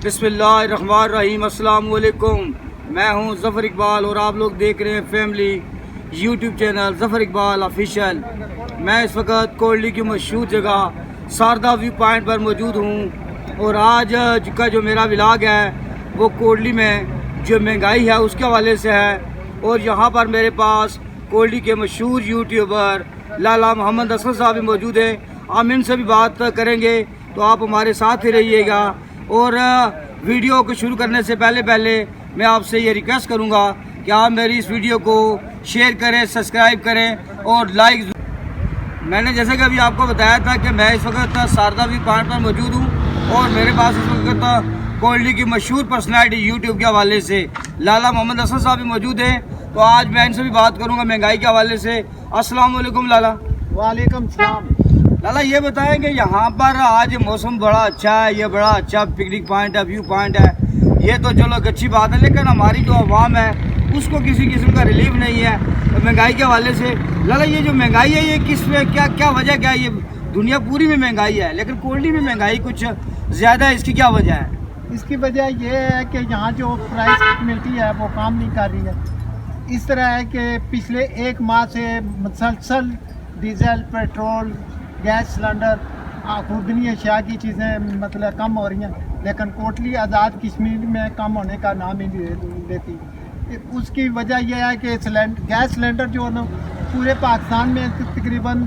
बिस्मिल्लाहिर्रहमानिर्रहीम। अस्सलाम वालेकुम। मैं हूं ज़फ़र इकबाल और आप लोग देख रहे हैं family YouTube channel Zafar Iqbal official. मैं इस वक्त कोल्डी की मशहूर जगह शारदा व्यू पॉइंट पर मौजूद हूं और आज का जो मेरा व्लॉग है वो कोल्डी में जो महंगाई है उसके हवाले से है। और यहाँ पर मेरे पास कोल्डी के मशहूर यूट्यूबर लाला मोहम्मद असगर साहब भी मौजूद हैं। हम इनसे भी बात करेंगे, तो आप हमारे साथ ही रहिएगा। और वीडियो को शुरू करने से पहले मैं आपसे ये रिक्वेस्ट करूंगा कि आप मेरी इस वीडियो को शेयर करें, सब्सक्राइब करें और लाइक। मैंने जैसे कि अभी आपको बताया था कि मैं इस वक्त शारदा व्यू पॉइंट पर मौजूद हूँ और मेरे पास इस वक्त कोल्डी की मशहूर पर्सनैलिटी यूट्यूब के हवाले से लाला मोहम्मद असगर साहब भी मौजूद हैं। तो आज मैं इनसे भी बात करूँगा महंगाई के हवाले से। अस्सलाम वालेकुम लाला। वालेकुम सलाम। लाला ये बताएं कि यहाँ पर आज मौसम बड़ा अच्छा है, ये बड़ा अच्छा पिकनिक पॉइंट है, व्यू पॉइंट है, ये तो चलो अच्छी बात है, लेकिन हमारी जो आवाम है उसको किसी किस्म का रिलीफ नहीं है तो महंगाई के हवाले से। लाला ये जो महंगाई है ये किस में क्या वजह क्या है? ये दुनिया पूरी में महंगाई है लेकिन कोल्डी में महंगाई कुछ ज़्यादा है, इसकी क्या वजह है? इसकी वजह ये है कि यहाँ जो प्राइस कमेटी है वो काम नहीं कर रही है। इस तरह है कि पिछले एक माह से मुसलसल डीजल, पेट्रोल, गैस सिलेंडर, खुर्दनी अशिया की चीज़ें मतलब कम हो रही हैं, लेकिन कोटली आज़ाद कश्मीर में कम होने का नाम ही नहीं देती। उसकी वजह यह है कि गैस सिलेंडर जो है ना पूरे पाकिस्तान में तकरीबन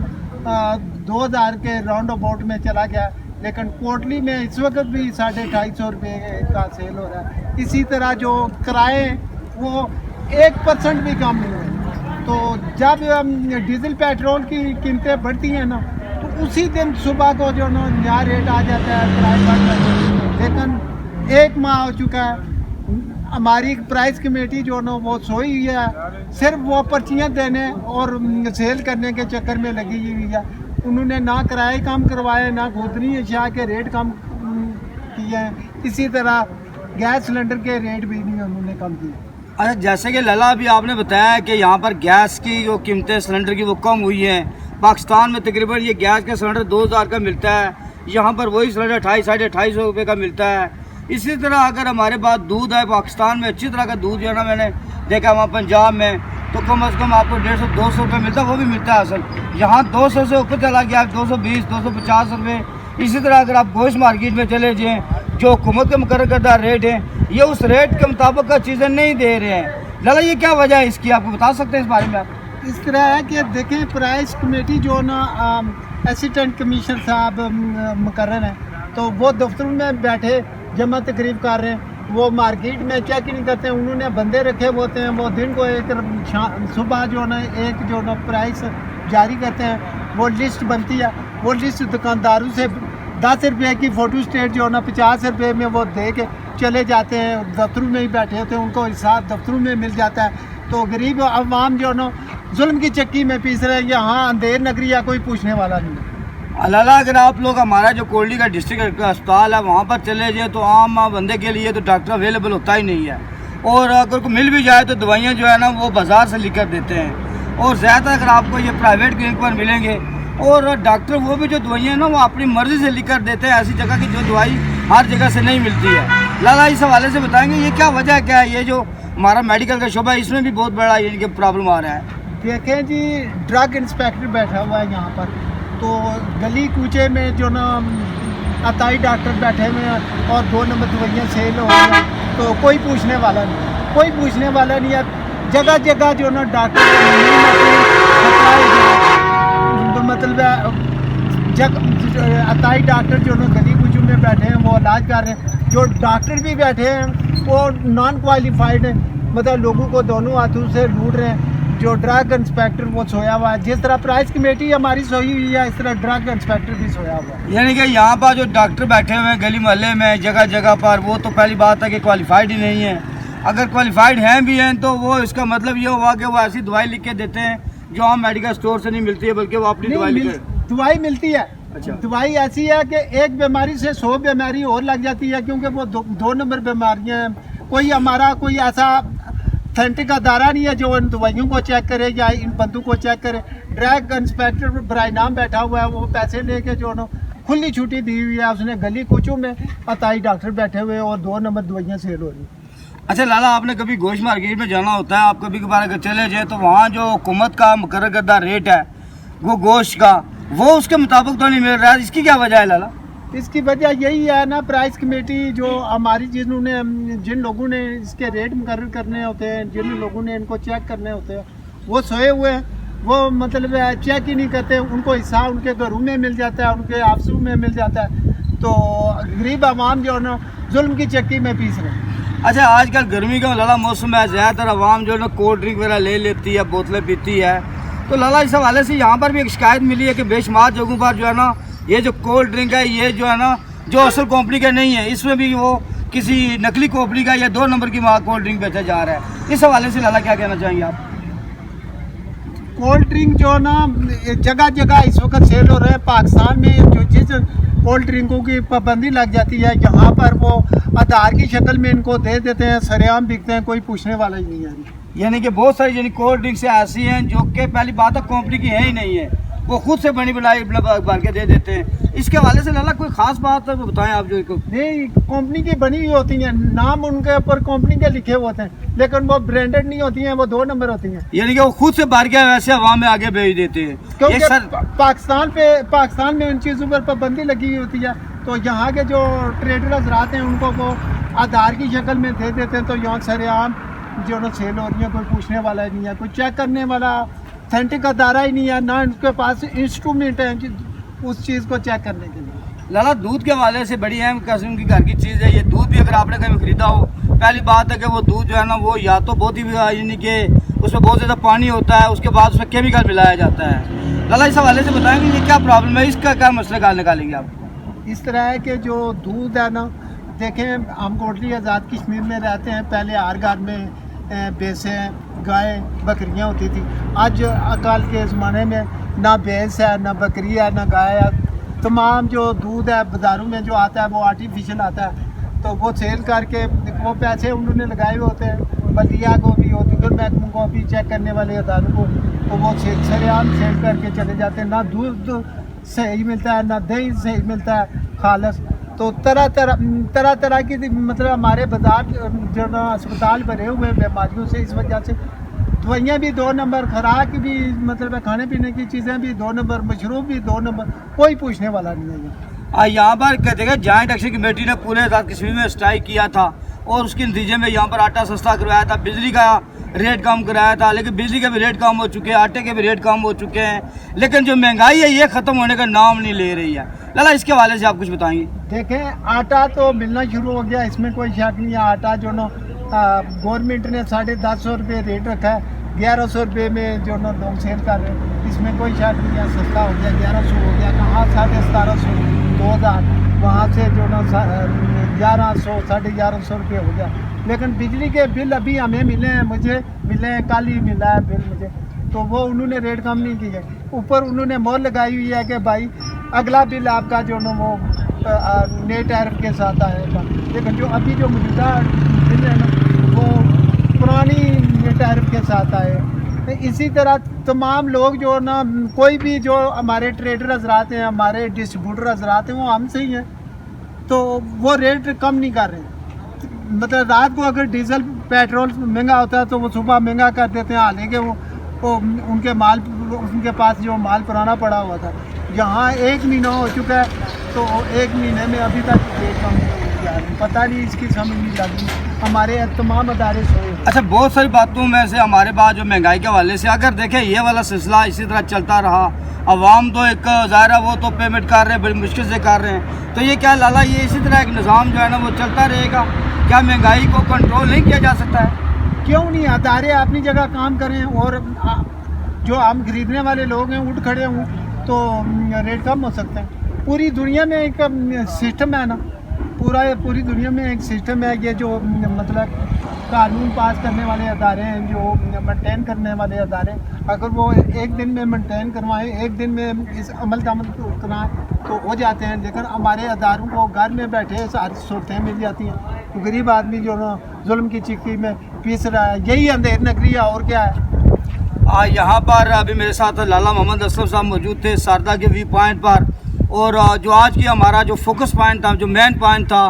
2000 के राउंड अबाउट में चला गया, लेकिन कोटली में इस वक्त भी 250 रुपये का सेल हो रहा है। इसी तरह जो किराए वो 1% भी कम नहीं हुए। तो जब डीजल पेट्रोल की कीमतें बढ़ती हैं ना तो उसी दिन सुबह को जो ना नया रेट आ जाता है, प्राइस बढ़ जाता है। लेकिन एक माह हो चुका है, हमारी प्राइस कमेटी जो ना वो सोई हुई है, सिर्फ वो पर्चियाँ देने और सेल करने के चक्कर में लगी हुई है। उन्होंने ना किराए कम करवाए, ना खुदनी अशिया के रेट कम किए हैं। इसी तरह गैस सिलेंडर के रेट भी नहीं उन्होंने कम किए। अच्छा, जैसे कि लाला अभी आपने बताया कि यहाँ पर गैस की जो कीमतें सिलेंडर की वो कम हुई हैं। पाकिस्तान में तकरीबन ये गैस का सिलेंडर 2000 का मिलता है, यहाँ पर वही सिलेंडर 250-250 रुपये का मिलता है। इसी तरह अगर हमारे पास दूध है, पाकिस्तान में अच्छी तरह का दूध जो है ना मैंने देखा वहाँ पंजाब में तो कम अज़ कम आपको 150-200 रुपये मिलता है, वो भी मिलता है असल। यहाँ 200 से ऊपर चला गया 220-250 रुपये। इसी तरह अगर आप गोश्त मार्केट में चले जाएँ, जो हुकूमत के मुकर्रर करदा रेट है, ये उस रेट के मुताबिक का चीज़ें नहीं दे रहे हैं। लाला ये क्या वजह है इसकी, आपको बता सकते हैं इस बारे में आप? इस तरह है कि देखें, प्राइस कमेटी जो ना असिस्टेंट कमिश्नर साहब मुकर्रर हैं, तो वो दफ्तर में बैठे जमा तकरीब कर रहे हैं, वो मार्केट में चेक नहीं करते हैं। उन्होंने बंदे रखे होते हैं, वो दिन को एक सुबह जो ना एक जो ना प्राइस जारी करते हैं, वो लिस्ट बनती है। वो लिस्ट दुकानदारों से 10 रुपये की फ़ोटो स्टेट जो ना 50 रुपये में वो दे के चले जाते हैं। दफ्तरों में ही बैठे होते हैं, उनको हिसाब दफ्तरों में मिल जाता है। तो गरीब अवाम जो ना जुल्म की चक्की में पीस रहे हैं। यहाँ अंधेर नगरी या कोई पूछने वाला नहीं। लाला अगर आप लोग हमारा जो कोल्डी का डिस्ट्रिक्ट अस्पताल है वहाँ पर चले जाए तो आम बंदे के लिए तो डॉक्टर अवेलेबल होता ही नहीं है, और अगर को मिल भी जाए तो दवाइयाँ जो है ना वो बाज़ार से लिख कर देते हैं। और ज़्यादा अगर आपको ये प्राइवेट क्लिनिक पर मिलेंगे और डॉक्टर वो भी जो दवाइयाँ ना वो अपनी मर्ज़ी से लिख कर देते हैं, ऐसी जगह की जो दवाई हर जगह से नहीं मिलती है। लाला इस हवाले से बताएंगे ये क्या वजह क्या है? ये जो हमारा मेडिकल का शोबा है इसमें भी बहुत बड़ा ये प्रॉब्लम आ रहा है। देखें जी, ड्रग इंस्पेक्टर बैठा हुआ है यहाँ पर, तो गली कूचे में जो ना अताई डॉक्टर बैठे हुए हैं और 2 नंबर दवाइयाँ सेल हो रही हैं, तो कोई पूछने वाला नहीं, कोई पूछने वाला नहीं है। जगह जगह जो ना डॉक्टर मतलब अताई डॉक्टर जो ना गली कूचों में बैठे हैं वो इलाज कर रहे हैं। जो डॉक्टर भी बैठे हैं वो नॉन क्वालिफाइड है, मतलब लोगों को दोनों हाथों से लूट रहे हैं। जो ड्रग इंस्पेक्टर वो सोया हुआ है। जिस तरह प्राइस कमेटी हमारी सोई हुई है, इस तरह ड्रग इंस्पेक्टर भी सोया हुआ है। यानी कि यहाँ पर जो डॉक्टर बैठे हुए हैं गली मोहल्ले में जगह जगह पर, वो तो पहली बात है कि क्वालिफाइड ही नहीं है। अगर क्वालिफाइड हैं भी हैं तो वो इसका मतलब ये हुआ कि वो ऐसी दवाई लिख के देते हैं जो हम मेडिकल स्टोर से नहीं मिलती है, बल्कि वो अपनी दवाई मिलती है। अच्छा। दवाई ऐसी है कि एक बीमारी से 100 बीमारी और लग जाती है, क्योंकि वो 2 नंबर बीमारियाँ हैं। कोई हमारा कोई ऐसा अथेंटिक अदारा नहीं है जो इन दवाइयों को चेक करे या इन बंदों को चेक करे। ड्रग इंस्पेक्टर बराए नाम बैठा हुआ है, वो पैसे लेके जो ना खुली छुट्टी दी हुई है उसने। गली कुचों में अताई डॉक्टर बैठे हुए और 2 नंबर दवाइयाँ सेल हो रही। अच्छा लाला, आपने कभी गोश्त मार्केट में जाना होता है, आप कभी कभार अगर चले जाए तो वहाँ जो हुकूमत का मुकर्रर करदा रेट है वो गोश्त का, वो उसके मुताबिक तो नहीं मिल रहा है, इसकी क्या वजह है लाला? इसकी वजह यही है ना, प्राइस कमेटी जो हमारी जिन लोगों ने इसके रेट मुकर्रर करने होते हैं, जिन लोगों ने इनको चेक करने होते हैं, वो सोए हुए हैं। वो मतलब चेक ही नहीं करते, उनको हिस्सा उनके घरों में मिल जाता है, उनके आपसों में मिल जाता है। तो गरीब आवाम जो है ना जुल्म की चक्की में पीस रहे हैं। अच्छा आजकल गर्मी का लाला मौसम है, ज़्यादातर आवाम जो है ना कोल्ड ड्रिंक वगैरह ले लेती है, बोतलें पीती है। तो लाला इस हवाले से यहाँ पर भी एक शिकायत मिली है कि बेशुमार जगहों पर जो है ना ये जो कोल्ड ड्रिंक है ये जो है ना जो असल कंपनी का नहीं है, इसमें भी वो किसी नकली कंपनी का या 2 नंबर की कोल्ड ड्रिंक बेचा जा रहा है। इस हवाले से लाला क्या कहना चाहेंगे आप? कोल्ड ड्रिंक जो ना जगह जगह इस वक्त सेल हो रहे हैं। पाकिस्तान में जो जिस कोल्ड ड्रिंकों की पाबंदी लग जाती है, यहाँ पर वो आधार की शक्ल में इनको दे देते हैं, सरेआम बिकते हैं, कोई पूछने वाला ही नहीं है। यानी कि बहुत सारी यानी कोल्ड ड्रिंक्स ऐसी हैं जो कि पहली बात है कंपनी की है ही नहीं है, वो खुद से बनी बनाई भर के दे देते हैं। इसके हवाले से लाला कोई खास बात है बताएं आप जो इनको? नहीं, कंपनी की बनी हुई होती हैं, नाम उनके ऊपर कंपनी के लिखे हुए होते हैं, लेकिन वो ब्रांडेड नहीं होती हैं, वो 2 नंबर होती हैं। यानी कि वो खुद से भर के वैसे हवा में आगे भेज देते हैं। क्योंकि पाकिस्तान में उन चीज़ों पर पाबंदी लगी हुई होती है, तो यहाँ के जो ट्रेडर हजरात हैं उनको वो आधार की शक्ल में दे देते हैं। तो यहाँ सरेआम जो ना सेल हो रही है, कोई पूछने वाला नहीं है, कोई चेक करने वाला ऑथेंटिक अदारा ही नहीं है, ना उनके पास इंस्ट्रूमेंट है उस चीज़ को चेक करने के लिए। लाला दूध के हवाले से बड़ी अहम किस्म की घर की चीज़ है ये। दूध भी अगर आपने कहीं खरीदा हो, पहली बात है कि वो दूध जो है ना वो या तो बहुत ही यानी कि उसमें बहुत ज़्यादा पानी होता है, उसके बाद उसमें केमिकल मिलाया जाता है। लाला इस हवाले से बताएंगे ये क्या प्रॉब्लम है, इसका क्या मसला निकालेंगे आप? इस तरह है कि जो दूध है ना, देखें हम कोटली आज़ाद कश्मीर में रहते हैं, पहले हर घर में भैंसें गाय बकरियां होती थी। आज अकाल के ज़माने में ना भैंस है, ना बकरी है, ना गाय है। तमाम जो दूध है बाज़ारों में जो आता है वो आर्टिफिशियल आता है, तो वो सेल करके वो पैसे उन्होंने लगाए हुए होते हैं। बल्दिया को भी और दीगर महकमों को भी, चेक करने वाले अदारों को, तो वो सरेआम सेल करके चले जाते हैं। ना दूध सही मिलता है, ना दही सही मिलता है खालस। तो तरह तरह की मतलब हमारे बाजार जो ना अस्पताल भरे हुए हैं बीमारियों से, इस वजह से दवाइयाँ भी 2 नंबर, खुराक भी मतलब खाने पीने की चीज़ें भी 2 नंबर, मशरूब भी 2 नंबर, कोई पूछने वाला नहीं है। यहाँ पर कहते हैं जॉइंट एक्शन कमेटी ने पूरे आज़ाद कश्मीर में स्ट्राइक किया था और उसके नतीजे में यहाँ पर आटा सस्ता करवाया था, बिजली का रेट कम कराया था, लेकिन बिजली के भी रेट कम हो चुके हैं, आटे के भी रेट कम हो चुके हैं, लेकिन जो महंगाई है ये ख़त्म होने का नाम नहीं ले रही है। लाला इसके हवाले से आप कुछ बताएंगे? देखें, आटा तो मिलना शुरू हो गया, इसमें कोई शक नहीं है। आटा जो ना गवर्नमेंट ने 1050 रुपये रेट रखा है, 1100 रुपये में जो ना लोग सेल कर रहे हैं, इसमें कोई शक नहीं है। सस्ता हो गया, 1100 हो गया, कहाँ 1750 2000, वहाँ से जो ना 1100 1150 रुपये हो गया। लेकिन बिजली के बिल अभी हमें मिले हैं, मुझे मिले हैं, कल ही मिला है बिल मुझे, तो वो उन्होंने रेट कम नहीं किया। ऊपर उन्होंने मोहर लगाई हुई है कि भाई अगला बिल आपका जो ना वो नए टैरिफ के साथ आएगा, लेकिन जो अभी जो मौजूदा बिल है ना वो पुरानी नए टैरिफ के साथ आए। इसी तरह तमाम लोग जो ना, कोई भी जो हमारे ट्रेडर हजरात हैं, हमारे डिस्ट्रीब्यूटर हजरात हैं, वो हमसे ही हैं, तो वो रेट कम नहीं कर रहे हैं। मतलब रात को अगर डीजल पेट्रोल महंगा होता है तो वो सुबह महंगा कर देते हैं, हालांकि वो उनके पास जो माल पुराना पड़ा हुआ था। यहाँ 1 महीना हो चुका है, तो 1 महीने में अभी तक रेट कम नहीं आ रही, पता नहीं इसकी समझ नहीं लग रही। हमारे तमाम अदारे सोए। अच्छा, बहुत सारी बातों में से हमारे पास जो महंगाई के हवाले से अगर देखें ये वाला सिलसिला इसी तरह चलता रहा, अवाम तो एक ज़ाहिर है वो तो पेमेंट कर रहे हैं, बड़ी मुश्किल से कर रहे हैं, तो ये क्या लाला ये इसी तरह एक निज़ाम जो है ना वो चलता रहेगा? क्या महंगाई को कंट्रोल नहीं किया जा सकता है? क्यों नहीं, अदारे अपनी जगह काम करें और जो हम खरीदने वाले लोग हैं उठ खड़े हों तो रेट कम हो सकता है। पूरी दुनिया में एक सिस्टम है ना, पूरी दुनिया में एक सिस्टम है। ये जो मतलब कानून पास करने वाले अदारे हैं, जो मेंटेन करने वाले अदारे, अगर वो एक दिन में मेंटेन करवाएं, एक दिन में इस अमल कराएं तो हो जाते हैं। लेकिन हमारे अदारों को घर में बैठे सारी सहूलतें मिल जाती हैं, तो गरीब आदमी जो ना जुल्म की चिक्की में पीस रहा है। यही अंधेर नगरी है, और क्या है। यहाँ पर अभी मेरे साथ लाला मोहम्मद असलम साहब मौजूद थे सारदा के व्यू पॉइंट पर, और जो आज की हमारा जो फोकस पॉइंट था, जो मेन पॉइंट था,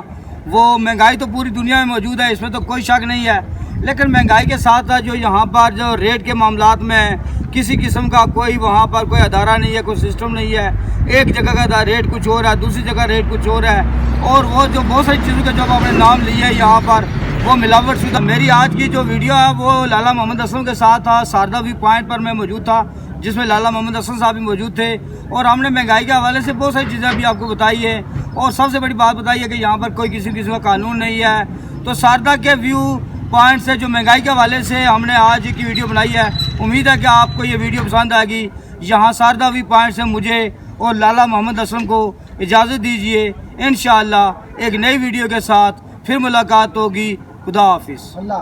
वो महंगाई तो पूरी दुनिया में मौजूद है, इसमें तो कोई शक नहीं है। लेकिन महंगाई के साथ साथ जो यहाँ पर जो रेट के मामलात में किसी किस्म का कोई वहाँ पर कोई अदारा नहीं है, कोई सिस्टम नहीं है। एक जगह का रेट कुछ और है, दूसरी जगह रेट कुछ और है, और वो जो बहुत सारी चीज़ों के जब आपने नाम लिए यहाँ पर वो मिलावट शुदा। मेरी आज की जो वीडियो है वो लाला मोहम्मद असलम के साथ था। शारदा व्यू पॉइंट पर मैं मौजूद था, जिसमें लाला मोहम्मद असलम साहब भी मौजूद थे, और हमने महंगाई के हवाले से बहुत सारी चीज़ें भी आपको बताई है। और सबसे बड़ी बात बताई है कि यहाँ पर कोई किसी किस्म का कानून नहीं है। तो शारदा के व्यू पॉइंट से जो महंगाई के हवाले से हमने आज की वीडियो बनाई है, उम्मीद है कि आपको ये वीडियो पसंद आएगी। यहाँ शारदा व्यू पॉइंट से मुझे और लाला मोहम्मद असलम को इजाज़त दीजिए। इंशाअल्लाह एक नई वीडियो के साथ फिर मुलाकात होगी। खुदा हाफिज़। अल्लाह।